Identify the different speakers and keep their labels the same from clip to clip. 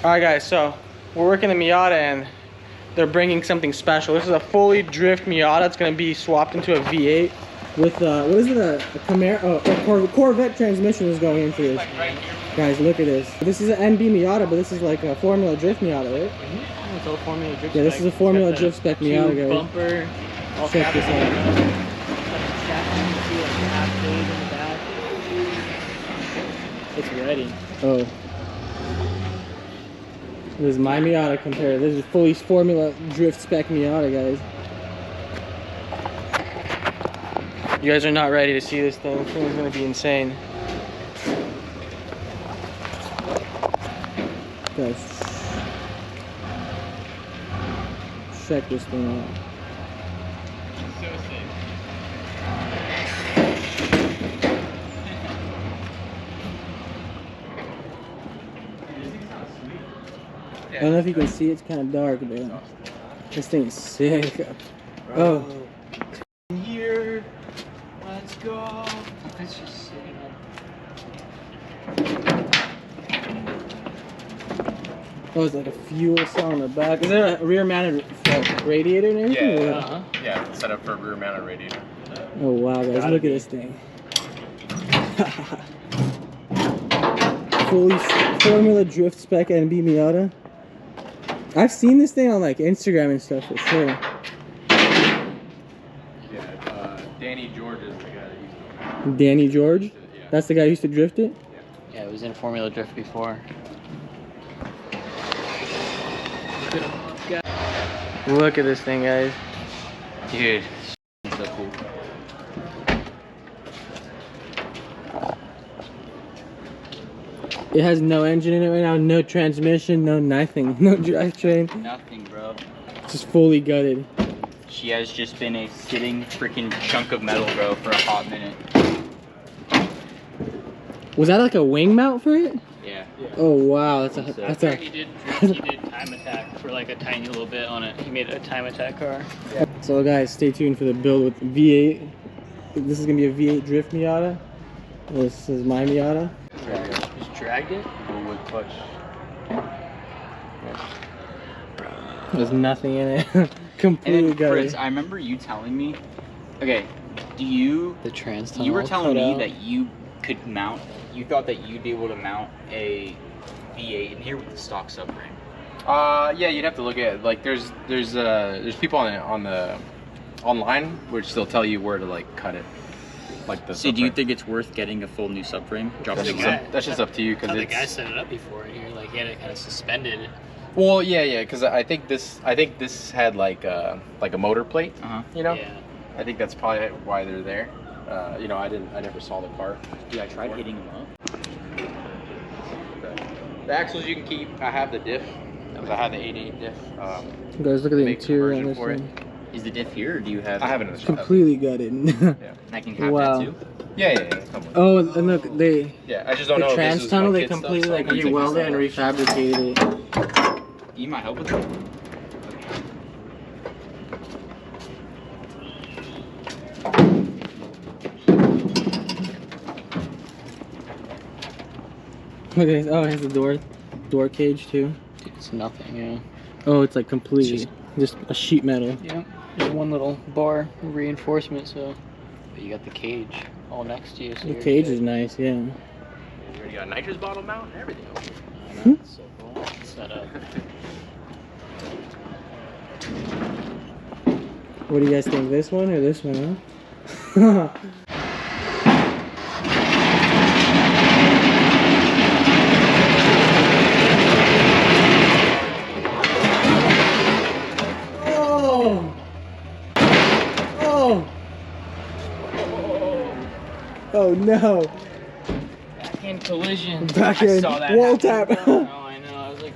Speaker 1: Alright guys, so we're working the Miata and they're bringing something special. This is a fully drift Miata. It's going to be swapped into a V8 with what is it, a Camaro, a Corvette transmission is going into this. Guys, look at this. This is an NB Miata, but this is like a Formula Drift Miata, right?
Speaker 2: Mm-hmm. It's all Formula Drift.
Speaker 1: Yeah, this is a Formula Drift spec Miata, guys.
Speaker 2: Bumper.
Speaker 1: Check this out.
Speaker 2: It's ready.
Speaker 1: Oh. This is my Miata compared. This is fully Formula Drift spec Miata, guys. You guys are not ready to see this thing. This thing is going to be insane. Guys, check this thing out. I don't know if you can see, it's kind of dark, but this thing is sick. Oh.
Speaker 2: Here, let's go. It's just sitting up.
Speaker 1: Oh, it's like a fuel cell in the back. Is there a rear-mounted radiator and everything?
Speaker 3: Yeah, yeah, it's set up for a rear-mounted radiator.
Speaker 1: Oh wow, guys, look at this thing. Fully Formula Drift spec NB Miata. I've seen this thing on like Instagram and stuff for sure.
Speaker 3: Yeah, Danny George is the guy that used to.
Speaker 1: Danny George?
Speaker 3: Yeah.
Speaker 1: That's the guy who used to drift it?
Speaker 2: Yeah, it was in Formula Drift before.
Speaker 1: Look at this thing, guys.
Speaker 2: Dude, so cool.
Speaker 1: It has no engine in it right now, no transmission, no nothing, no drivetrain.
Speaker 2: Nothing, bro.
Speaker 1: It's just fully gutted.
Speaker 2: She has just been a sitting freaking chunk of metal, bro, for a hot minute.
Speaker 1: Was that like a wing mount for it?
Speaker 2: Yeah.
Speaker 1: Oh wow, that's a
Speaker 2: He did time attack for like a tiny little bit on it. He made a time attack car.
Speaker 1: Yeah. So guys, stay tuned for the build with V8. This is gonna be a V8 drift Miata. This is my Miata.
Speaker 2: Just dragged it.
Speaker 3: Wood clutch.
Speaker 1: There's nothing in it. Completely gutted.
Speaker 2: Fritz, I remember you telling me. Okay, the trans tunnel. You were telling me that you could mount. You thought that you'd be able to mount a V8 in here with the stock subframe.
Speaker 3: Yeah, you'd have to look at it. Like there's people on the online which they'll tell you where to like cut it. Like the.
Speaker 2: So do you think it's worth getting a full new subframe?
Speaker 3: That's just up to you because
Speaker 2: the guy set it up before in here. Like he had it kind of suspended.
Speaker 3: Well, yeah, because I think this had like a motor plate. You know.
Speaker 2: Yeah.
Speaker 3: I think that's probably why they're there. You know, I never saw the car.
Speaker 2: Yeah, I tried hitting them up.
Speaker 3: The axles you can keep. I have the diff. Because I had the 88 diff.
Speaker 1: Guys, look at the interior on this thing.
Speaker 2: Is the diff here, or do you have?
Speaker 3: I have it in the shop.
Speaker 1: Completely gutted.
Speaker 3: Yeah.
Speaker 2: I can have that too.
Speaker 3: Yeah.
Speaker 1: Oh, and look,
Speaker 3: Yeah, I just don't know.
Speaker 1: The trans tunnel, they
Speaker 3: stuff,
Speaker 1: completely
Speaker 3: so
Speaker 1: like re-welded and refabricated it.
Speaker 2: You might help with that.
Speaker 1: Look at this. Oh, it has the door cage too.
Speaker 2: Dude, it's nothing, yeah.
Speaker 1: Oh, it's like completely just a sheet metal.
Speaker 2: Yeah, there's one little bar reinforcement, so. But you got the cage all next to you. So
Speaker 1: The cage is nice, yeah.
Speaker 3: You already got a nitrous bottle mount and everything.
Speaker 2: I know, it's so cool. Set up.
Speaker 1: What do you guys think? This one or this one, huh? Oh no!
Speaker 2: Backhand collision.
Speaker 1: Backhand wall tap.
Speaker 2: Oh, I know. I was like,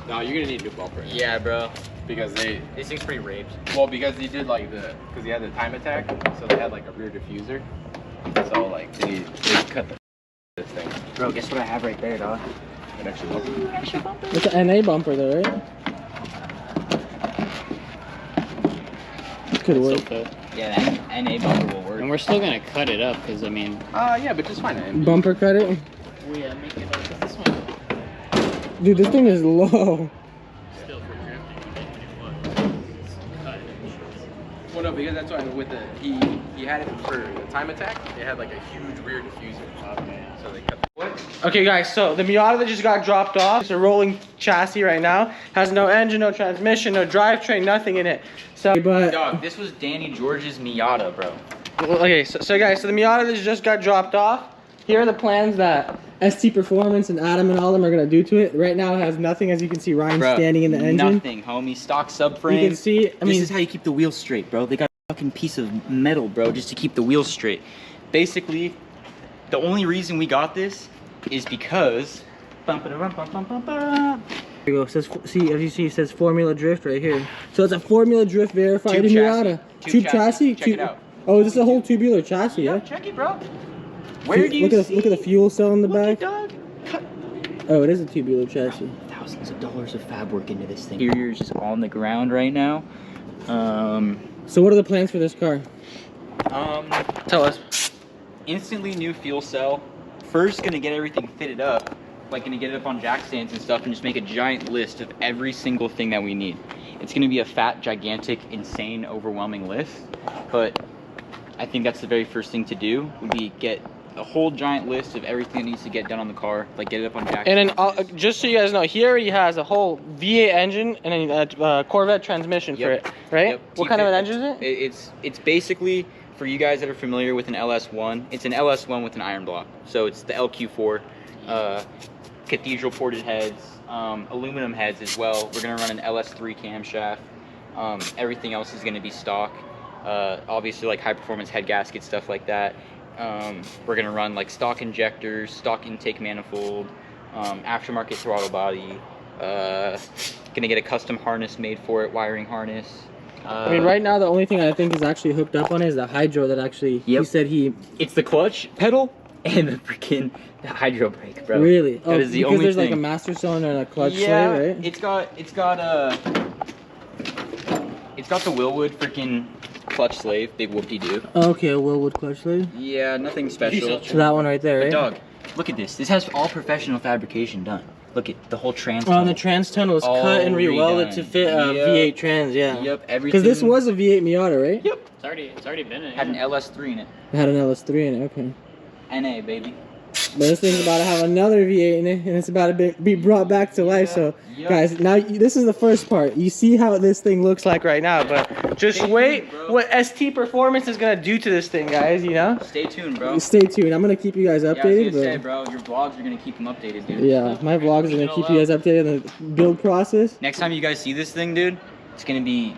Speaker 3: No, you're gonna need new bumper.
Speaker 2: yeah, bro.
Speaker 3: Because
Speaker 2: This thing's pretty raped.
Speaker 3: well, because they did like because he had the time attack, so they had like a rear diffuser. So like they cut this thing.
Speaker 2: Bro, guess what I have right there, dog?
Speaker 3: An extra bumper.
Speaker 1: It's an NA bumper though, right? Could work.
Speaker 2: Yeah, that NA bumper will work. And we're still gonna cut it up, because I mean.
Speaker 3: Yeah, but just find it.
Speaker 1: Bumper cut it?
Speaker 2: We make it up with this one.
Speaker 1: Dude, this thing is low.
Speaker 4: Still for drifting, when you cut.
Speaker 3: Well, no, because that's why with the he had it for the time attack. It had like a huge rear diffuser.
Speaker 4: Okay.
Speaker 3: So they cut.
Speaker 1: Okay, guys, so the Miata that just got dropped off, it's a rolling chassis right now. Has no engine, no transmission, no drivetrain, nothing in it. So, but
Speaker 2: Dog, this was Danny George's Miata, bro.
Speaker 1: okay, so guys, so the Miata that just got dropped off. Here are the plans that STPerformance and Adam and all them are gonna do to it. Right now, it has nothing, as you can see. Ryan
Speaker 2: Bro,
Speaker 1: standing in the engine.
Speaker 2: Nothing, homie. Stock subframe.
Speaker 1: You can see. I mean,
Speaker 2: this is how you keep the wheels straight, bro. They got a fucking piece of metal, bro, just to keep the wheels straight. Basically, the only reason we got this is because.
Speaker 1: Here you go. It says, see, as you see, it says Formula Drift right here. So it's a Formula Drift verified
Speaker 2: Tube
Speaker 1: Miata.
Speaker 2: chassis.
Speaker 1: Tube chassis.
Speaker 2: Check it out.
Speaker 1: Oh, this is a whole tubular chassis, yeah.
Speaker 2: Check it, bro. Where do you
Speaker 1: look
Speaker 2: see?
Speaker 1: Look at the fuel cell in the back.
Speaker 2: Dog.
Speaker 1: Oh, it is a tubular chassis.
Speaker 2: Thousands of dollars of fab work into this thing. Interior is just on the ground right now.
Speaker 1: So what are the plans for this car? Tell us.
Speaker 2: Instantly new fuel cell. First, gonna get everything fitted up. Like, gonna get it up on jack stands and stuff, and just make a giant list of every single thing that we need. It's gonna be a fat, gigantic, insane, overwhelming list. But I think that's the very first thing to do. Would be get a whole giant list of everything that needs to get done on the car, like get it up on jack.
Speaker 1: And then, just so you guys know, he already has a whole V8 engine and a Corvette transmission for it, right?
Speaker 2: Yep.
Speaker 1: What kind of an engine is it?
Speaker 2: It's basically, for you guys that are familiar with an LS1, it's an LS1 with an iron block. So it's the LQ4, cathedral ported heads, aluminum heads as well. We're gonna run an LS3 camshaft. Everything else is gonna be stock. Obviously, like high performance head gaskets, stuff like that. We're gonna run like stock injectors, stock intake manifold, aftermarket throttle body. Gonna get a custom harness made for it, wiring harness.
Speaker 1: I mean, right now the only thing I think is actually hooked up on it is the hydro that actually. He said he.
Speaker 2: It's the clutch pedal and the freaking hydro brake, bro.
Speaker 1: Really?
Speaker 2: That is the
Speaker 1: because
Speaker 2: only
Speaker 1: there's
Speaker 2: thing.
Speaker 1: like a master cylinder and a clutch
Speaker 2: Yeah,
Speaker 1: slave, right?
Speaker 2: it's got the Willwood freaking clutch slave, big whoop-de-doo.
Speaker 1: Okay, a Willwood clutch slave.
Speaker 2: Yeah, nothing special.
Speaker 1: So that one right there, right?
Speaker 2: But dog, look at this. This has all professional fabrication done. Look at the whole trans
Speaker 1: Oh, and the trans tunnel is cut and re-welded to fit a V8 trans, yeah.
Speaker 2: Yep, everything.
Speaker 1: Because this was a V8 Miata, right?
Speaker 2: Yep.
Speaker 4: It's already been in it.
Speaker 2: Had an LS3 in it.
Speaker 1: It had an LS3 in it, okay.
Speaker 2: NA, baby.
Speaker 1: But this thing's about to have another V8 in it, and it's about to be brought back to life. So, guys, now this is the first part. You see how this thing looks like right now, but just wait what STPerformance is gonna do to this thing, guys. You know?
Speaker 2: Stay tuned, bro.
Speaker 1: Stay tuned. I'm gonna keep you guys updated.
Speaker 2: Yeah, I was gonna say, bro, your vlogs are gonna keep them updated, dude.
Speaker 1: Yeah, my vlogs are gonna keep you guys updated on the build process.
Speaker 2: Next time you guys see this thing, dude, it's gonna be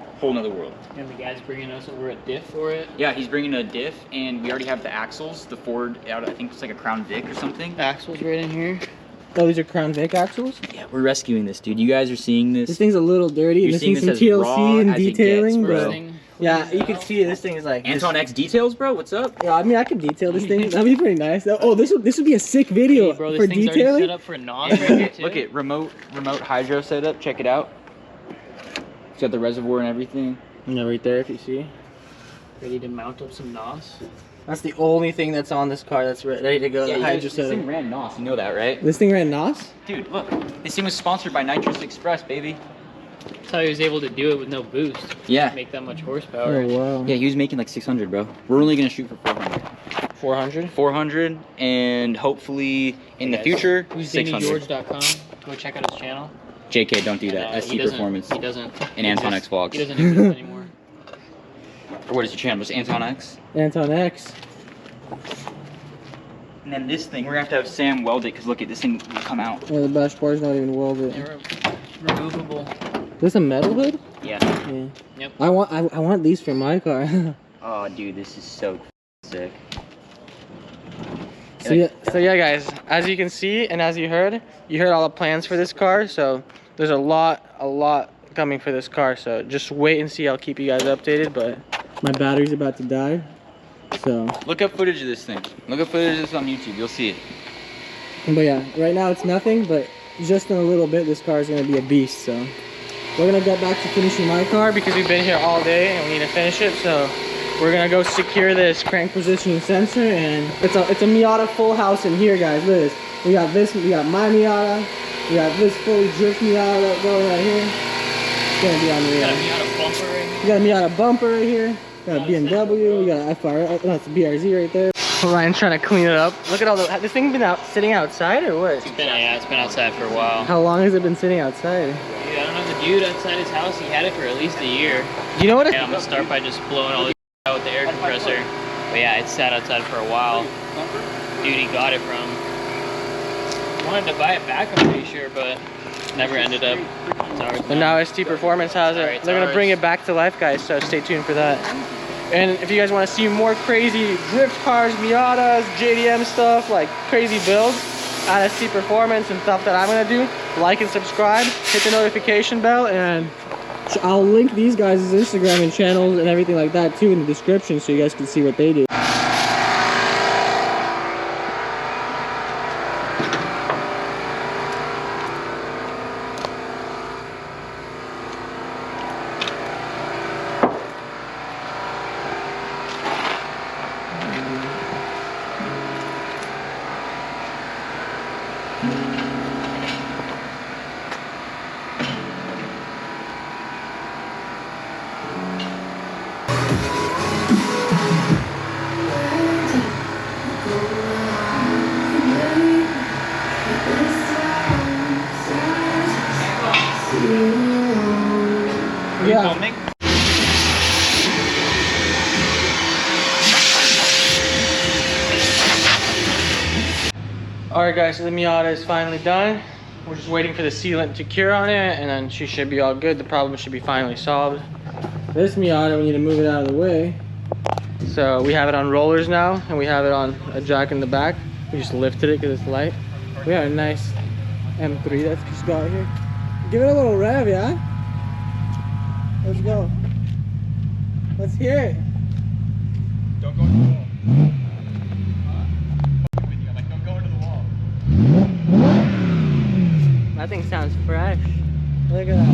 Speaker 2: a whole nother world.
Speaker 4: And the guy's bringing us over a diff for it.
Speaker 2: Yeah, he's bringing a diff, and we already have the axles, the Ford, I think it's like a Crown Vic or something.
Speaker 4: Axles right in here.
Speaker 1: Oh, these are Crown Vic axles?
Speaker 2: Yeah, we're rescuing this, dude. You guys are seeing this.
Speaker 1: This thing's a little dirty.
Speaker 2: You're
Speaker 1: This
Speaker 2: seeing
Speaker 1: needs
Speaker 2: this
Speaker 1: some
Speaker 2: as
Speaker 1: TLC
Speaker 2: raw
Speaker 1: and
Speaker 2: as it
Speaker 1: detailing,
Speaker 2: gets, bro.
Speaker 1: bro. Yeah, you can see it. This thing is like
Speaker 2: Anton X details, bro. What's up?
Speaker 1: Yeah, I mean, I could detail this thing. That'd be pretty nice. Oh, this would be a sick video
Speaker 4: Hey, bro, this
Speaker 1: for
Speaker 4: thing's already
Speaker 1: detailing.
Speaker 4: set up for a NOS right here, too.
Speaker 2: Look at remote hydro setup. Check it out. It's got the reservoir and everything.
Speaker 1: Yeah, right there, if you see.
Speaker 4: Ready to mount up some NOS.
Speaker 1: That's the only thing that's on this car that's ready to go.
Speaker 2: Yeah,
Speaker 1: The hydro
Speaker 2: this thing
Speaker 1: setup.
Speaker 2: ran NOS. You know that, right?
Speaker 1: This thing ran NOS?
Speaker 2: Dude, look. This thing was sponsored by Nitrous Express, baby.
Speaker 4: That's how he was able to do it with no boost.
Speaker 2: Yeah.
Speaker 4: Make that much horsepower.
Speaker 1: Oh, wow.
Speaker 2: Yeah, he was making like 600, bro. We're only gonna shoot for 400.
Speaker 1: 400?
Speaker 2: 400, and hopefully in the future,
Speaker 4: Who's
Speaker 2: 600.
Speaker 4: DannyGeorge.com? Go check out his channel.
Speaker 2: JK, don't do that.
Speaker 4: He doesn't-
Speaker 2: STPerformance.
Speaker 4: He doesn't.
Speaker 2: And Anton X Vlogs.
Speaker 4: He doesn't exist anymore.
Speaker 2: Or what is your channel? Just Anton X?
Speaker 1: Anton X.
Speaker 2: And then this thing, we're gonna have Sam weld it, because look at this thing will come out.
Speaker 1: Yeah, the bash bar's not even welded.
Speaker 4: They're removable.
Speaker 1: Is this a metal hood?
Speaker 2: Yeah.
Speaker 1: Yeah.
Speaker 4: Yep.
Speaker 1: I want these for my car.
Speaker 2: Oh, dude, this is so sick.
Speaker 1: So yeah, guys, as you can see and as you heard all the plans for this car. So there's a lot coming for this car. So just wait and see. I'll keep you guys updated. But my battery's about to die. So.
Speaker 2: Look up footage of this thing. Look up footage of this on YouTube. You'll see it.
Speaker 1: But yeah, right now it's nothing. But just in a little bit, this car is gonna be a beast. So we're gonna get back to finishing my car because we've been here all day and we need to finish it. So. We're gonna go secure this crank positioning sensor, and it's a Miata full house in here, guys. Look at this. We got my Miata, We got this fully drift Miata going right here. It's gonna be on the
Speaker 4: Got a Miata bumper right here.
Speaker 1: We got a Miata bumper right here. Got a BMW. We got an FR. That's a BRZ right there. Ryan's trying to clean it up. Look at all the. This thing been out sitting outside or what?
Speaker 4: It's been outside for a while.
Speaker 1: How long has it been sitting outside?
Speaker 4: Dude, I don't know, the dude outside his house, he had it for at least a year.
Speaker 1: You know what?
Speaker 4: And I'm gonna start by just blowing all this out with the air compressor. But yeah, it sat outside for a while. Dude, he got it from. Wanted to buy it back, I'm pretty sure, but never ended up. It's ours
Speaker 1: But now STPerformance has it. They're gonna bring it back to life, guys. So stay tuned for that. And if you guys want to see more crazy drift cars, Miatas, JDM stuff, like crazy builds at STPerformance and stuff that I'm gonna do, like and subscribe, hit the notification bell, and I'll link these guys' Instagram and channels and everything like that too in the description so you guys can see what they do. Yeah. Alright guys, so the Miata is finally done. We're just waiting for the sealant to cure on it and then she should be all good. The problem should be finally solved. This Miata, we need to move it out of the way. So we have it on rollers now and we have it on a jack in the back. We just lifted it because it's light. We got a nice M3 that's just got here. Give it a little rev, yeah? Let's go. Let's hear it.
Speaker 2: Don't go into the wall. I'm like, don't go into the wall.
Speaker 1: That thing sounds fresh. Look at that.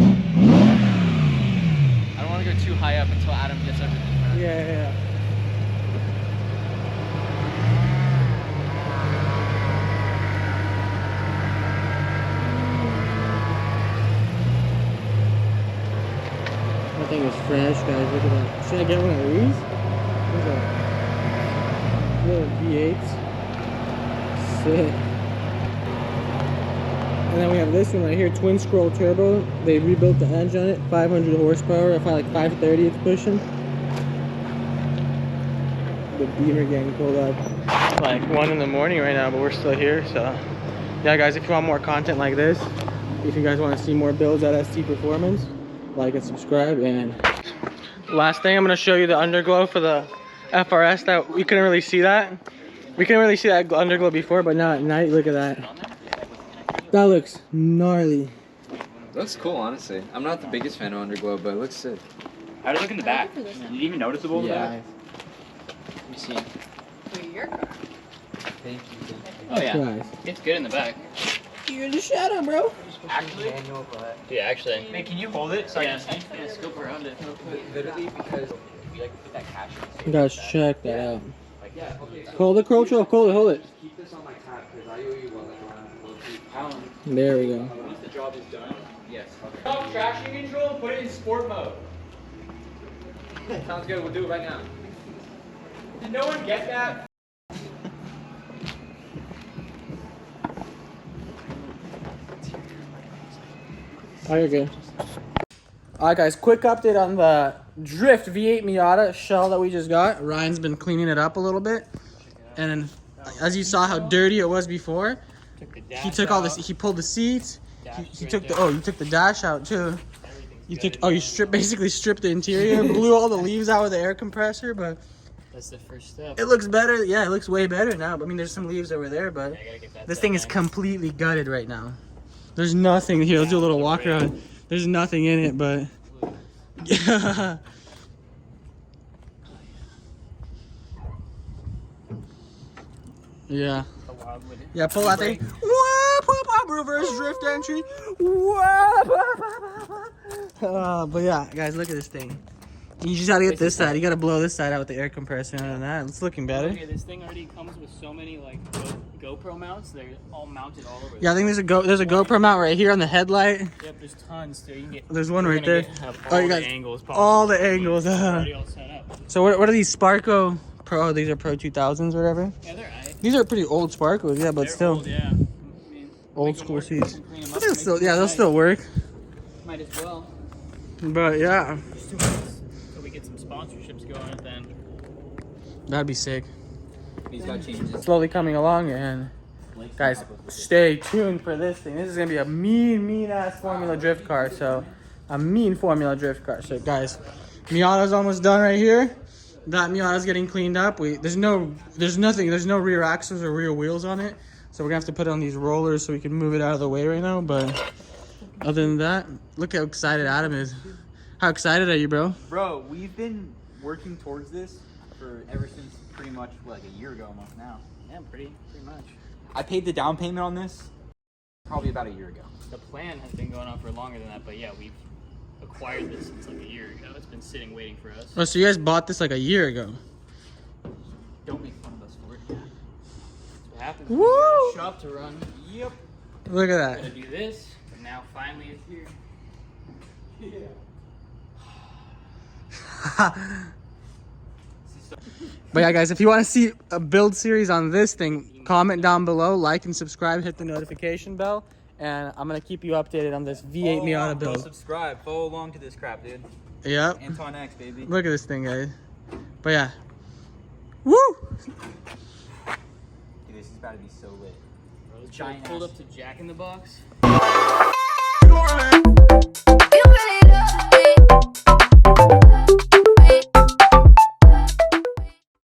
Speaker 2: I don't want to go too high up until Adam gets everything right.
Speaker 1: Yeah. That thing is fresh, guys. Look at that. Should I get one of these? Look at little V8s. Sick. And then we have this one right here, twin scroll turbo. They rebuilt the engine on it, 500 horsepower. I find like 530 it's pushing. The Beamer getting pulled up. Like 1 in the morning right now, but we're still here. So yeah, guys, if you want more content like this, if you guys want to see more builds at STPerformance, like and subscribe. And last thing, I'm gonna show you the underglow for the FRS. That we couldn't really see that. We couldn't really see that underglow before, but now at night, look at that. That looks gnarly.
Speaker 3: Looks cool, honestly. I'm not the biggest fan of underglow, but it looks sick.
Speaker 2: How does it look in the back? Is it even noticeable in the back?
Speaker 4: Let me see.
Speaker 3: Thank you.
Speaker 4: Oh yeah,
Speaker 1: Guys.
Speaker 4: it's good in the back.
Speaker 1: You're in the shadow, bro.
Speaker 2: Actually?
Speaker 4: Yeah, actually.
Speaker 2: Man, can you hold it so I
Speaker 4: Yeah,
Speaker 2: can see?
Speaker 4: yeah, scope around it.
Speaker 3: Literally because
Speaker 2: We like put that cash in.
Speaker 1: You guys check that out.
Speaker 2: Like, yeah, okay.
Speaker 1: Hold the Crow, hold it.
Speaker 3: keep this on my tab because I owe you one like around
Speaker 1: There we go.
Speaker 2: Once the job is done,
Speaker 3: Yes.
Speaker 2: off traction control and put it in sport mode.
Speaker 3: Sounds good. We'll do it right now.
Speaker 2: Did no one get that?
Speaker 1: Oh, you're good. Alright guys, quick update on the Drift V8 Miata shell that we just got. Ryan's been cleaning it up a little bit. And as you saw how dirty it was before, he took all this, he pulled the seats, he took the, you took the dash out too. You took, basically stripped the interior, blew all the leaves out with the air compressor, but
Speaker 4: That's the first step.
Speaker 1: it looks better. Yeah, it looks way better now. I mean, there's some leaves over there, but
Speaker 4: I gotta get that
Speaker 1: this
Speaker 4: set
Speaker 1: thing is
Speaker 4: next.
Speaker 1: completely gutted right now. There's nothing here. Let's do a little walk around. There's nothing in it, but yeah. Yeah. Yeah, pull that thing. Whoop, whoop, whoop, reverse drift entry. Whoop, whoop, whoop. But yeah, guys, look at this thing. You just gotta get this side. You gotta blow this side out with the air compressor. Other than that, it's looking better.
Speaker 4: Okay, this thing already comes with so many like GoPro mounts. They're all mounted all over.
Speaker 1: Yeah, I think there's a GoPro mount right here on the headlight.
Speaker 4: Yep, there's tons. So you can get.
Speaker 1: There's one
Speaker 4: you're
Speaker 1: right
Speaker 4: gonna
Speaker 1: there.
Speaker 4: Get,
Speaker 1: Oh, you
Speaker 4: the
Speaker 1: got
Speaker 4: angles possible.
Speaker 1: all the angles.
Speaker 4: Already all set up.
Speaker 1: So what are these Sparco Pro? Oh, these are Pro 2000s or whatever.
Speaker 4: Yeah, they're alright.
Speaker 1: These are pretty old Sparcos, yeah, but
Speaker 4: They're
Speaker 1: still
Speaker 4: old, yeah. I mean,
Speaker 1: old
Speaker 4: make them
Speaker 1: school
Speaker 4: work,
Speaker 1: seats.
Speaker 4: clean them
Speaker 1: I
Speaker 4: up,
Speaker 1: think
Speaker 4: make
Speaker 1: still,
Speaker 4: them
Speaker 1: yeah, they'll
Speaker 4: nice.
Speaker 1: still work.
Speaker 4: Might as well.
Speaker 1: But yeah,
Speaker 4: Just 2 months till we get some sponsorships going. Then.
Speaker 1: that'd be sick.
Speaker 2: He's got changes.
Speaker 1: Slowly coming along, and guys, stay tuned for this thing. This is gonna be a mean ass Formula Drift car. So, a mean Formula Drift car. So, guys, Miata's almost done right here. That Miata's getting cleaned up. There's no rear axles or rear wheels on it. So we're gonna have to put it on these rollers so we can move it out of the way right now. But other than that, look how excited Adam is. How excited are you, bro?
Speaker 2: Bro, we've been working towards this for ever since pretty much like a year ago almost now.
Speaker 4: Yeah, pretty much.
Speaker 2: I paid the down payment on this probably about a year ago.
Speaker 4: The plan has been going on for longer than that, but yeah, we've acquired this since like a year ago. It's been sitting waiting for us.
Speaker 1: Oh, so you guys bought this like a year ago?
Speaker 2: Don't make fun of us for it. Yeah.
Speaker 4: That's what happens.
Speaker 1: Woo!
Speaker 4: When you got a shop to run.
Speaker 2: Yep.
Speaker 1: Look at
Speaker 4: Gotta
Speaker 1: that.
Speaker 4: do this, but now finally it's here.
Speaker 2: Yeah.
Speaker 1: But yeah, guys, if you want to see a build series on this thing, comment down below, like and subscribe, hit the notification bell, and I'm gonna keep you updated on this V8 Miata
Speaker 2: Go
Speaker 1: build.
Speaker 2: subscribe. Follow along to this crap, dude.
Speaker 1: Yep.
Speaker 2: Anton X, baby.
Speaker 1: Look at this thing, guys. But yeah. Woo!
Speaker 2: Dude, this is about to be so lit.
Speaker 4: Bro,
Speaker 2: Giant
Speaker 4: pulled
Speaker 2: ass.
Speaker 4: up to Jack in the Box.